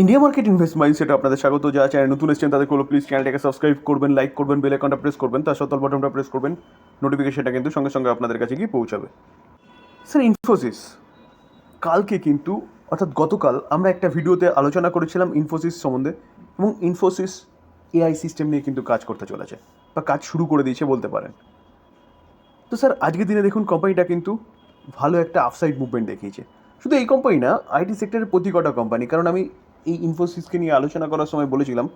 India market invest মাইন্ডসেটে আপনাদের স্বাগত। যারা চ্যানেল নতুন এসেছেন তাদের কোনো প্লিজ চ্যানেলটাকে সাবস্ক্রাইব করবেন, লাইক করবেন, বেল আইকনটা প্রেস করবেন, তার সাথে বটনটা প্রেস করবেন, নোটিফিকেশনটা কিন্তু সঙ্গে সঙ্গে আপনাদের কাছে গিয়ে পৌঁছাবে। স্যার, ইনফোসিস কালকে কিন্তু অর্থাৎ গতকাল আমরা একটা ভিডিওতে আলোচনা করেছিলাম ইনফোসিস সম্বন্ধে, এবং ইনফোসিস এআই সিস্টেম নিয়ে কিন্তু কাজ করতে চলেছে বা কাজ শুরু করে দিয়েছে বলতে পারেন। তো স্যার, আজকের দিনে দেখুন কোম্পানিটা কিন্তু ভালো একটা আপসাইড মুভমেন্ট দেখিয়েছে। শুধু এই কোম্পানি না, আইটি সেক্টরের প্রতি কটা কোম্পানি, কারণ আমি এই ইনফোসিসকে নিয়ে আলোচনা করার সময় বলেছিলাম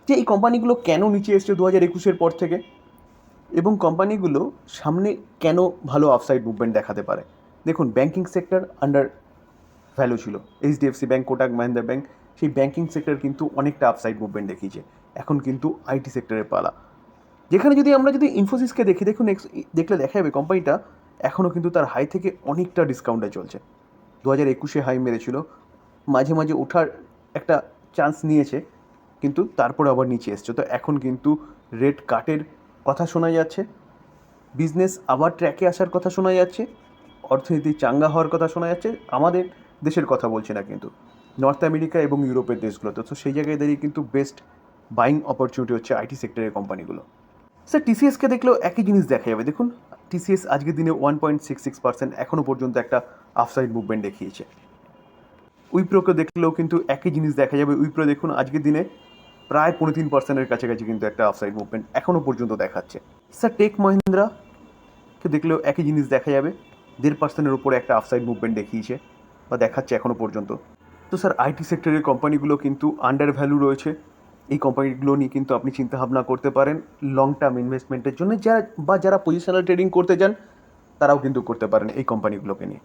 যে এই কোম্পানিগুলো কেন নিচে এসছে 2021-এর পর থেকে, এবং কোম্পানিগুলো সামনে কেন ভালো আপসাইড মুভমেন্ট দেখাতে পারে। দেখুন, ব্যাঙ্কিং সেক্টর আন্ডার ভ্যালু ছিল, HDFC bank, Kotak Mahindra bank, সেই ব্যাঙ্কিং সেক্টর কিন্তু অনেকটা আপসাইড মুভমেন্ট দেখিয়েছে। এখন কিন্তু আইটি সেক্টরের পালা, যেখানে আমরা যদি ইনফোসিসকে দেখি, দেখুন দেখলে দেখা যাবে কোম্পানিটা এখনও কিন্তু তার হাই থেকে অনেকটা ডিসকাউন্টে চলছে। 2021-এ হাই মেরেছিল, মাঝে মাঝে ওঠার একটা চান্স নিয়েছে, কিন্তু তারপরে আবার নিচে এসছে। তো এখন কিন্তু রেট কাটের কথা শোনা যাচ্ছে, বিজনেস আবার ট্র্যাকে আসার কথা শোনা যাচ্ছে, অর্থনীতি চাঙ্গা হওয়ার কথা শোনা যাচ্ছে। আমাদের দেশের কথা বলছি না, কিন্তু নর্থ আমেরিকা এবং ইউরোপের দেশগুলোতে। তো সেই জায়গায় দাঁড়িয়ে কিন্তু বেস্ট বাইং অপরচুনিটি হচ্ছে আইটি সেক্টরের কোম্পানিগুলো। স্যার, টিসিএসকে দেখলেও একই জিনিস দেখা যাবে। দেখুন, টিসিএস আজকের দিনে 1.66% এখনও পর্যন্ত একটা আপসাইড মুভমেন্ট দেখিয়েছে। উইপ্রোকে দেখলেও কিন্তু একই জিনিস দেখা যাবে। উইপ্রো দেখুন আজকের দিনে প্রায় 3.5%-এর কাছাকাছি কিন্তু একটা আপসাইড মুভমেন্ট এখনও পর্যন্ত দেখাচ্ছে। স্যার, টেক মহিন্দ্রাকে দেখলেও একই জিনিস দেখা যাবে, 1.5%-এর উপরে একটা আপসাইড মুভমেন্ট দেখিয়েছে বা দেখাচ্ছে এখনও পর্যন্ত। তো স্যার, আইটি সেক্টরের কোম্পানিগুলো কিন্তু আন্ডার ভ্যালু রয়েছে। এই কোম্পানিগুলো নিয়ে কিন্তু আপনি চিন্তাভাবনা করতে পারেন লং টার্ম ইনভেস্টমেন্টের জন্য। যারা পজিশনাল ট্রেডিং করতে চান তারাও কিন্তু করতে পারেন এই কোম্পানিগুলোকে নিয়ে।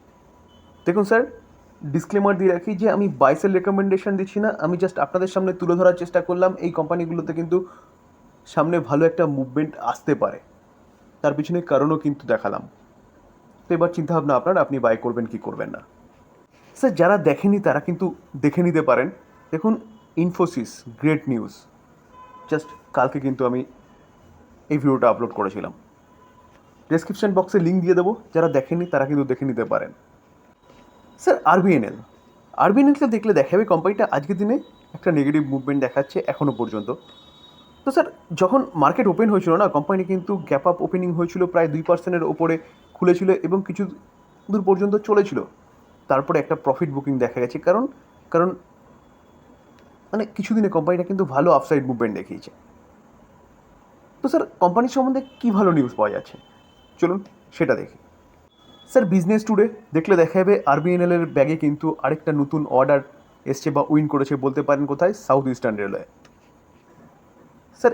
দেখুন স্যার, ডিসক্লেমার দিয়ে রাখি যে আমি বাইসেল রেকমেন্ডেশন দিচ্ছি না, আমি জাস্ট আপনাদের সামনে তুলে ধরার চেষ্টা করলাম এই কোম্পানিগুলোতে কিন্তু সামনে ভালো একটা মুভমেন্ট আসতে পারে, তার পিছনে কারণও কিন্তু দেখালাম। তো এবার চিন্তাভাবনা আপনার, আপনি বাই করবেন কি করবেন না। স্যার, যারা দেখেনি তারা কিন্তু দেখে নিতে পারেন। দেখুন, ইনফোসিস গ্রেট নিউজ, জাস্ট কালকে কিন্তু আমি এই ভিডিওটা আপলোড করেছিলাম, ডেসক্রিপশন বক্সে লিঙ্ক দিয়ে দেবো, যারা দেখেনি তারা কিন্তু দেখে নিতে পারেন। স্যার, আরবিএনএলকে দেখলে দেখা যাবে কোম্পানিটা আজকের দিনে একটা নেগেটিভ মুভমেন্ট দেখাচ্ছে এখনও পর্যন্ত। তো স্যার, যখন মার্কেট ওপেন হয়েছিল না, কোম্পানি কিন্তু গ্যাপ আপ ওপেনিং হয়েছিল, প্রায় 2%-এর ওপরে খুলেছিল এবং কিছু দূর পর্যন্ত চলেছিল। তারপরে একটা প্রফিট বুকিং দেখা গেছে, কারণ কারণ মানে কিছুদিনে কোম্পানিটা কিন্তু ভালো আপসাইড মুভমেন্ট দেখিয়েছে। তো স্যার, কোম্পানির সম্বন্ধে কী ভালো নিউজ পাওয়া যাচ্ছে, চলুন সেটা দেখি। স্যার, বিজনেস টুডে দেখলে দেখা যাবে আরবিএনএলের ব্যাগে কিন্তু আরেকটা নতুন অর্ডার এসছে বা উইন করেছে বলতে পারেন। কোথায়? South eastern railway. স্যার,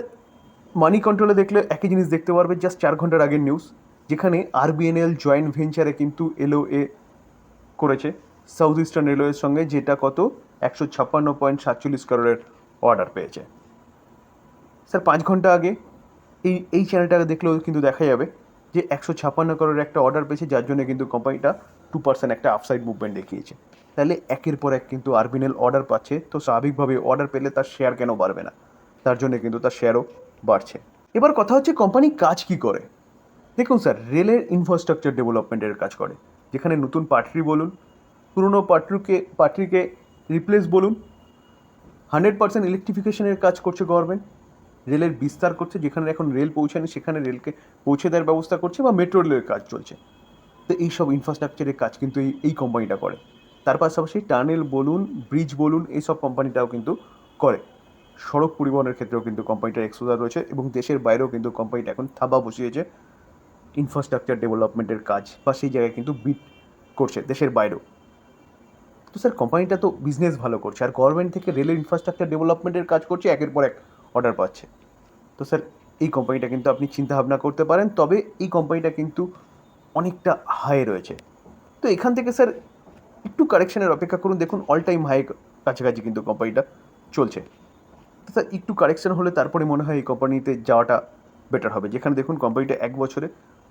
মানি কন্ট্রোলে দেখলে একই জিনিস দেখতে পারবে, জাস্ট 4 ঘন্টার আগের নিউজ, যেখানে আরবিএনএল জয়েন্ট ভেঞ্চারে কিন্তু এলওএ করেছে সাউথ ইস্টার্ন রেলওয়ের সঙ্গে, যেটা কত 156.47 করোড়ের অর্ডার পেয়েছে। স্যার, 5 ঘন্টা আগে এই চ্যানেলটাকে দেখলেও কিন্তু দেখা যাবে যে 156 করোড়ের একটা অর্ডার পেয়েছে, যার জন্য কিন্তু কোম্পানিটা 2% একটা আপসাইড মুভমেন্ট দেখিয়েছে। তাহলে একের পর এক কিন্তু আরবিএনএল অর্ডার পাচ্ছে, তো স্বাভাবিকভাবে অর্ডার পেলে তার শেয়ার কেন বাড়বে না, তার জন্য কিন্তু তার শেয়ারও বাড়ছে। এবার কথা হচ্ছে কোম্পানি কাজ কি করে। দেখুন স্যার, রেলের ইনফ্রাস্ট্রাকচার ডেভেলপমেন্টের কাজ করে, যেখানে নতুন পাটরি বলুন, পুরনো পাটরিকে রিপ্লেস বলুন, 100% ইলেকট্রিফিকেশনের কাজ করছে গভর্নমেন্ট। রেলের বিস্তার করছে, যেখানে এখন রেল পৌঁছায়নি সেখানে রেলকে পৌঁছে দেওয়ার ব্যবস্থা করছে, বা মেট্রো রেলের কাজ চলছে। তো এইসব ইনফ্রাস্ট্রাকচারের কাজ কিন্তু এই কোম্পানিটা করে। তার পাশাপাশি টানেল বলুন, ব্রিজ বলুন, এইসব কোম্পানিটাও কিন্তু করে। সড়ক পরিবহনের ক্ষেত্রেও কিন্তু কোম্পানিটার এক্সপোজার রয়েছে, এবং দেশের বাইরেও কিন্তু কোম্পানিটা এখন থাবা বসিয়েছে ইনফ্রাস্ট্রাকচার ডেভেলপমেন্টের কাজ, বা সেই জায়গায় কিন্তু বিট করছে দেশের বাইরেও। তো স্যার, কোম্পানিটা তো বিজনেস ভালো করছে, আর গভর্নমেন্ট থেকে রেলের ইনফ্রাস্ট্রাকচার ডেভেলপমেন্টের কাজ করছে, একের পর এক অর্ডার পাচ্ছে। তো স্যার, এই কোম্পানিটা কিন্তু আপনি চিন্তাভাবনা করতে পারেন, তবে এই কোম্পানিটা কিন্তু অনেকটা হাই রয়েছে। তো এখান থেকে স্যার একটু কারেকশনের অপেক্ষা করুন। দেখুন, অল টাইম হাই কাছাকাছি কিন্তু কোম্পানিটা চলছে। তো স্যার, একটু কারেকশন হলে তারপরে মনে হয় এই কোম্পানিতে যাওয়াটা বেটার হবে, যেখানে দেখুন কোম্পানিটা 1 বছরে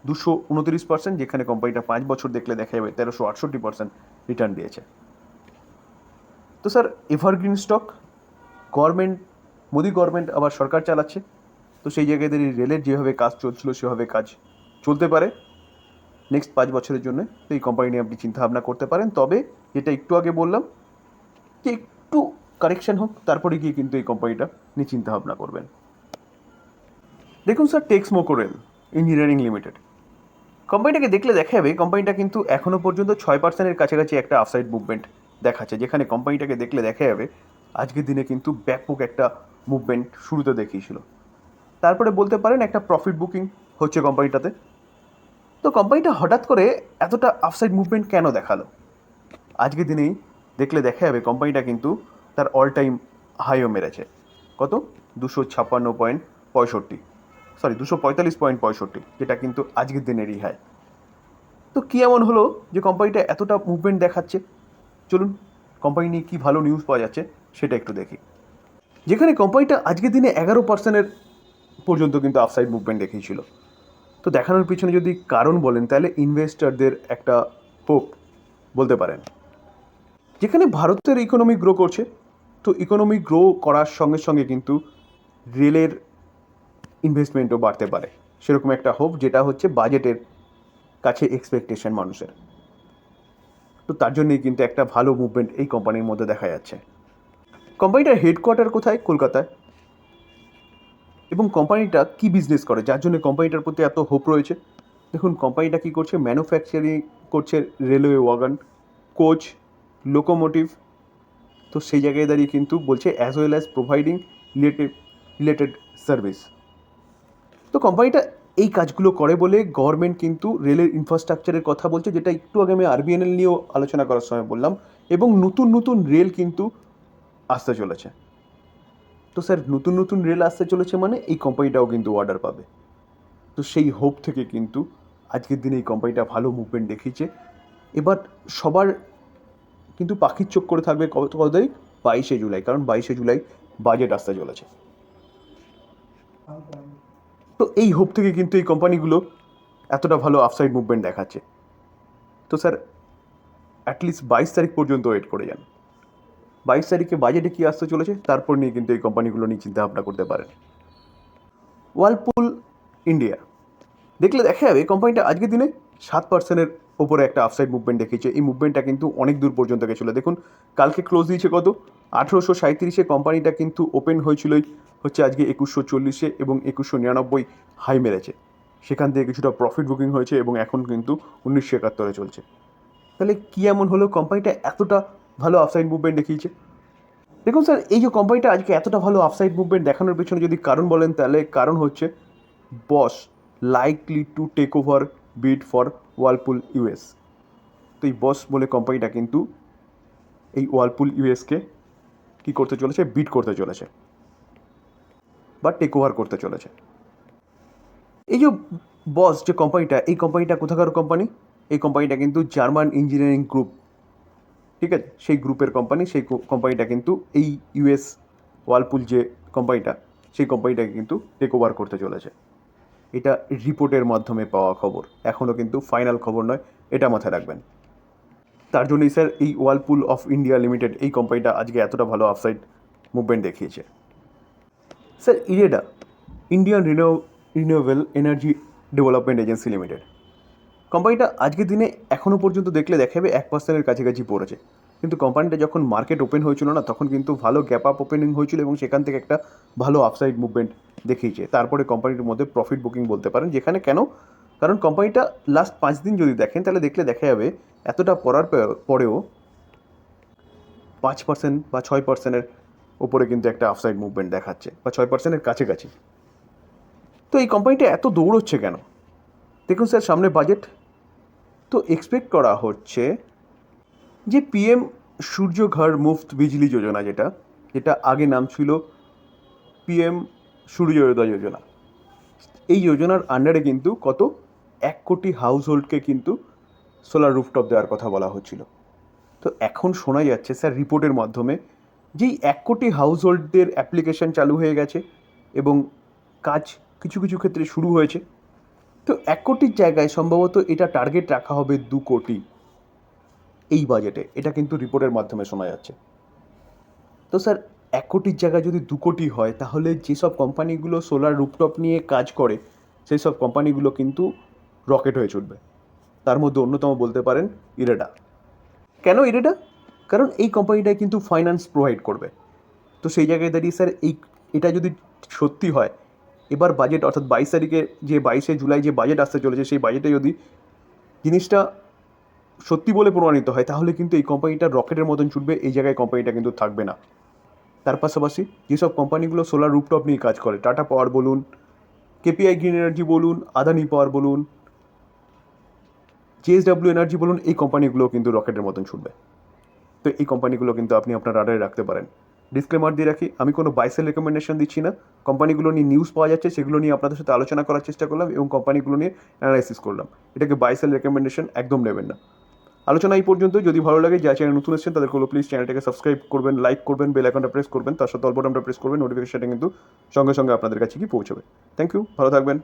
229%, যেখানে কোম্পানিটা 5 বছর দেখলে দেখা যাবে 1368% রিটার্ন দিয়েছে। তো sir, evergreen stock, government, Modi government আবার সরকার চালাচ্ছে, তো সেই জায়গায় দাঁড়িয়ে রেলের যেভাবে কাজ চলছিল সেভাবে কাজ চলতে পারে নেক্সট 5 বছরের জন্য। তো এই কোম্পানি নিয়ে আপনি চিন্তাভাবনা করতে পারেন, তবে যেটা একটু আগে বললাম যে একটু কারেকশন হোক, তারপরে গিয়ে কিন্তু এই কোম্পানিটা নিয়ে চিন্তা ভাবনা করবেন। দেখুন স্যার, টেক্সমোকো রেল ইঞ্জিনিয়ারিং লিমিটেড, কোম্পানিটাকে দেখলে দেখা যাবে কোম্পানিটা কিন্তু এখনও পর্যন্ত 6%-এর কাছাকাছি একটা আফসাইড মুভমেন্ট দেখাচ্ছে, যেখানে কোম্পানিটাকে দেখলে দেখা যাবে আজকের দিনে কিন্তু ব্যাপক একটা মুভমেন্ট শুরুতে দেখিয়েছিল। তারপরে বলতে পারেন একটা প্রফিট বুকিং হচ্ছে কোম্পানিটাতে। তো কোম্পানিটা হঠাৎ করে এতটা আফসাইড মুভমেন্ট কেন দেখালো? আজকের দিনেই দেখলে দেখা যাবে কোম্পানিটা কিন্তু তার অল টাইম হাইও মেরেছে। কত? 245.65, যেটা কিন্তু আজকের দিনেরই হাই। তো কী এমন হলো যে কোম্পানিটা এতটা মুভমেন্ট দেখাচ্ছে? চলুন কোম্পানি নিয়ে কী ভালো নিউজ পাওয়া যাচ্ছে সেটা একটু দেখি। যেখানে কোম্পানিটা আজকের দিনে 11%-এর পর্যন্ত কিন্তু আফসাইড মুভমেন্ট দেখিয়েছিল। তো দেখানোর পিছনে যদি কারণ বলেন তাহলে ইনভেস্টরদের একটা হোপ বলতে পারেন। যেখানে ভারতের ইকোনমি গ্রো করছে, তো ইকোনমি গ্রো করার সঙ্গে সঙ্গে কিন্তু রেলের ইনভেস্টমেন্টও বাড়তে পারে, সেরকম একটা হোপ, যেটা হচ্ছে বাজেটের কাছে এক্সপেকটেশন মানুষের। তো তার জন্যই কিন্তু একটা ভালো মুভমেন্ট এই কোম্পানির মধ্যে দেখা যাচ্ছে। কোম্পানিটার হেডকোয়ার্টার কোথায়? কলকাতায়। এবং কোম্পানিটা কি বিজনেস করে যার জন্য কোম্পানিটার প্রতি এত হোপ রয়েছে? দেখুন কোম্পানিটা কী করছে, ম্যানুফ্যাকচারিং করছে রেলওয়ে ওয়াগন, কোচ, লোকোমোটিভ। তো সেই জায়গায় দাঁড়িয়ে কিন্তু বলছে as well as providing related service. তো কোম্পানিটা এই কাজগুলো করে বলে গভর্নমেন্ট কিন্তু রেলের ইনফ্রাস্ট্রাকচারের কথা বলছে, যেটা একটু আগে আমি আরবিএনএল নিয়েও আলোচনা করার সময় বললাম, এবং নতুন নতুন রেল কিন্তু আসতে চলেছে। তো স্যার, নতুন নতুন রেল আসতে চলেছে মানে এই কোম্পানিটাও কিন্তু অর্ডার পাবে। তো সেই হোপ থেকে কিন্তু আজকের দিনে এই কোম্পানিটা ভালো মুভমেন্ট দেখিয়েছে। এবার সবার কিন্তু পাখির চোখ করে থাকবে কত তারিখ? 22শে জুলাই, কারণ 22শে জুলাই বাজেট আসতে চলেছে। তো এই হোপ থেকে কিন্তু এই কোম্পানিগুলো এতটা ভালো আফসাইড মুভমেন্ট দেখাচ্ছে। তো স্যার, অ্যাটলিস্ট 22 তারিখ পর্যন্ত ওয়েট করে যান। 22 তারিখে বাজেটে কী আসতে চলেছে তারপর নিয়ে কিন্তু এই কোম্পানিগুলো নিয়ে চিন্তা ভাবনা করতে পারেন। ওয়ার্লপুল ইন্ডিয়া, দেখলে দেখা যাবে কোম্পানিটা আজকের দিনে 7%-এর ওপরে একটা আফসাইড মুভমেন্ট দেখিয়েছে। এই মুভমেন্টটা কিন্তু অনেক দূর পর্যন্ত গেছিলো। দেখুন কালকে ক্লোজ দিয়েছে কত? 1837-এ। কোম্পানিটা কিন্তু ওপেন হয়েছিলই হচ্ছে আজকে 2140-এ, এবং 2199 হাই মেরেছে। সেখান থেকে কিছুটা প্রফিট বুকিং হয়েছে এবং এখন কিন্তু 1971-এ চলছে। তাহলে কী এমন হলো কোম্পানিটা এতটা ভালো আফসাইড মুভমেন্ট দেখিয়েছে? দেখুন স্যার, এই যে কোম্পানিটা আজকে এতটা ভালো আফসাইড মুভমেন্ট দেখানোর পেছনে যদি কারণ বলেন তাহলে কারণ হচ্ছে Bosch likely to take over bid for Whirlpool US. তো এই বস বলে কোম্পানিটা কিন্তু এই ওয়ার্লপুল ইউএসকে কী করতে চলেছে? বিড করতে চলেছে বা টেক ওভার করতে চলেছে। এই যে বস যে কোম্পানিটা, এই কোম্পানিটা কোথাকার কোম্পানি? এই কোম্পানিটা কিন্তু জার্মান ইঞ্জিনিয়ারিং গ্রুপ, ঠিক আছে, সেই গ্রুপের কোম্পানি। সেই কোম্পানিটা কিন্তু এই ইউএস ওয়ার্লপুল যে কোম্পানিটা, সেই কোম্পানিটাকে কিন্তু টেক ওভার করতে চলেছে। এটা রিপোর্টের মাধ্যমে পাওয়া খবর, এখনও কিন্তু ফাইনাল খবর নয়, এটা মাথায় রাখবেন। তার জন্যই স্যার এই ওয়ার্লপুল অফ ইন্ডিয়া লিমিটেড এই কোম্পানিটা আজকে এতটা ভালো আফসাইড মুভমেন্ট দেখিয়েছে। Sir, IREDA, Indian renewable energy development agency limited, কোম্পানিটা আজকের দিনে এখনও পর্যন্ত দেখলে দেখাবে 1%-এর কাছাকাছি পড়েছে। কিন্তু কোম্পানিটা যখন মার্কেট ওপেন হয়েছিল না, তখন কিন্তু ভালো গ্যাপ আপ ওপেনিং হয়েছিল এবং সেখান থেকে একটা ভালো আফসাইড মুভমেন্ট দেখিয়েছে। তারপরে কোম্পানিটির মধ্যে প্রফিট বুকিং বলতে পারেন, যেখানে কেন, কারণ কোম্পানিটা লাস্ট 5 দিন যদি দেখেন তাহলে দেখলে দেখা যাবে এতটা পড়ার পরেও 5% বা 6%-এর ওপরে কিন্তু একটা আফসাইড মুভমেন্ট দেখাচ্ছে, বা 6%-এর কাছাকাছি। তো এই কোম্পানিটা এত দৌড়চ্ছে কেন? দেখুন স্যার, সামনে বাজেট, তো এক্সপেক্ট করা হচ্ছে যে পিএম সূর্য ঘর মুফত বিজলি যোজনা, যেটা আগে নাম ছিল পিএম সূর্যোদয় যোজনা, এই যোজনার আন্ডারে কিন্তু কত 1 কোটি হাউস হোল্ডকে কিন্তু সোলার রুফটপ দেওয়ার কথা বলা হচ্ছিল। তো এখন শোনা যাচ্ছে স্যার রিপোর্টের মাধ্যমে যেই 1 কোটি হাউস হোল্ডদের অ্যাপ্লিকেশান চালু হয়ে গেছে এবং কাজ কিছু কিছু ক্ষেত্রে শুরু হয়েছে। তো 1 কোটির জায়গায় সম্ভবত এটা টার্গেট রাখা হবে 2 কোটি এই বাজেটে, এটা কিন্তু রিপোর্টের মাধ্যমে শোনা যাচ্ছে। তো স্যার, 1 কোটির জায়গায় যদি 2 কোটি হয়, তাহলে যেসব কোম্পানিগুলো সোলার রুফটপ নিয়ে কাজ করে সেই সব কোম্পানিগুলো কিন্তু রকেট হয়ে ছুটবে। তার মধ্যে অন্যতম বলতে পারেন ইরেডা। কেন ইরেডা? কারণ এই কোম্পানিটাই কিন্তু ফাইন্যান্স প্রোভাইড করবে। তো সেই জায়গায় দাঁড়িয়ে স্যার এটা যদি সত্যি হয়, এবার বাজেট অর্থাৎ 22 তারিখে যে 22শে জুলাই যে বাজেট আসতে চলেছে, সেই বাজেটে যদি জিনিসটা সত্যি বলে প্রমাণিত হয়, তাহলে কিন্তু এই কোম্পানিটা রকেটের মতন ছুটবে, এই জায়গায় কোম্পানিটা কিন্তু থাকবে না। তার পাশাপাশি যেসব কোম্পানিগুলো সোলার রুফটপ নিয়ে কাজ করে, টাটা পাওয়ার বলুন, কেপিআই গ্রিন এনার্জি বলুন, আদানি পাওয়ার বলুন, জেএসডব্লিউ এনার্জি বলুন, এই কোম্পানিগুলো কিন্তু রকেটের মতন ছুটবে। তো এই কোম্পানিগুলো কিন্তু আপনি আপনার রাডারে রাখতে পারেন। ডিসক্লেমার দিয়ে রাখি, আমি কোনো বাইসেল রেকমেন্ডেশন দিচ্ছি না। কোম্পানিগুলো নিয়ে নিউজ পাওয়া যাচ্ছে, সেগুলো নিয়ে আপনাদের সাথে আলোচনা করার চেষ্টা করলাম এবং কোম্পানিগুলো নিয়ে অ্যানালাইসিস করলাম। এটাকে বাইসেল রেকমেন্ডেশন একদম নেবেন না। আলোচনা এই পর্যন্ত। যদি ভালো লাগে, যা চ্যানেল নতুন এসেছেন তাদেরকে প্লিজ চ্যানেলটাকে সাবস্ক্রাইব করবেন, লাইক করবেন, বেল আইকনটা প্রেস করবেন, তার সাথে অল বাটনটা প্রেস করবেন, নোটিফিকেশনটা কিন্তু সঙ্গে সঙ্গে আপনাদের কাছে কি পৌঁছাবে। থ্যাংক ইউ, ভালো থাকবেন।